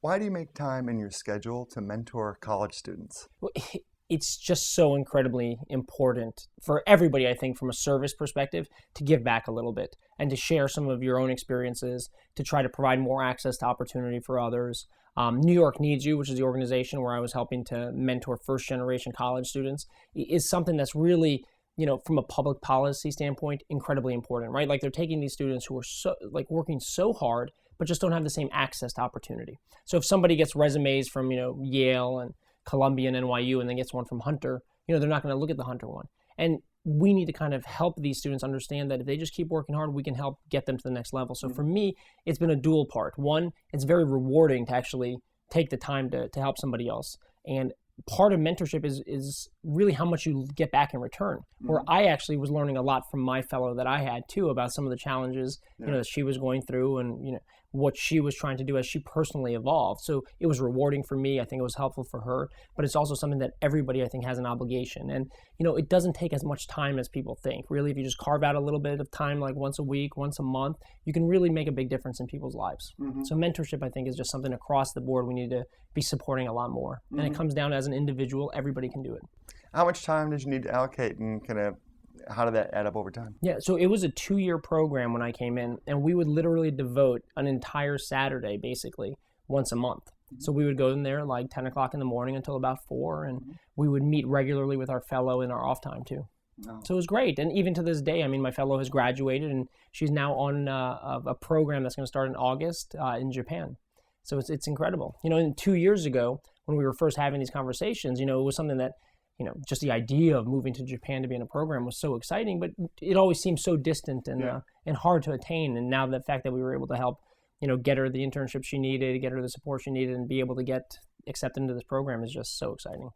Why do you make time in your schedule to mentor college students? Well, it's just so incredibly important for everybody, I think, from a service perspective, to give back a little bit and to share some of your own experiences, to try to provide more access to opportunity for others. New York Needs You, which is the organization where I was helping to mentor first-generation college students, is something that's really, from a public policy standpoint, incredibly important, right? Like, they're taking these students who are working so hard, but just don't have the same access to opportunity. So if somebody gets resumes from, Yale and Columbia and NYU and then gets one from Hunter, they're not going to look at the Hunter one. And we need to kind of help these students understand that if they just keep working hard, we can help get them to the next level. So for me, it's been a dual part. One, it's very rewarding to actually take the time to help somebody else. And part of mentorship is really how much you get back in return. Where I actually was learning a lot from my fellow that I had too about some of the challenges that she was going through, and what she was trying to do as she personally evolved. So it was rewarding for me. I think it was helpful for her, but it's also something that everybody, I think, has an obligation. And it doesn't take as much time as people think. Really, if you just carve out a little bit of time, like once a week, once a month, you can really make a big difference in people's lives. So mentorship, I think, is just something across the board we need to be supporting a lot more. And it comes down to, as an individual, everybody can do it. How much time did you need to allocate, and how did that add up over time? Yeah, so it was a 2-year program when I came in, and we would literally devote an entire Saturday, basically, once a month. So we would go in there like 10 o'clock in the morning until about 4, and we would meet regularly with our fellow in our off time too. So it was great. And even to this day, I mean, my fellow has graduated, and she's now on a program that's going to start in August in Japan. So it's incredible. And 2 years ago, when we were first having these conversations, it was something that, just the idea of moving to Japan to be in a program was so exciting, but it always seemed so distant and hard to attain. And now the fact that we were able to help, get her the internship she needed, get her the support she needed, and be able to get accepted into this program is just so exciting.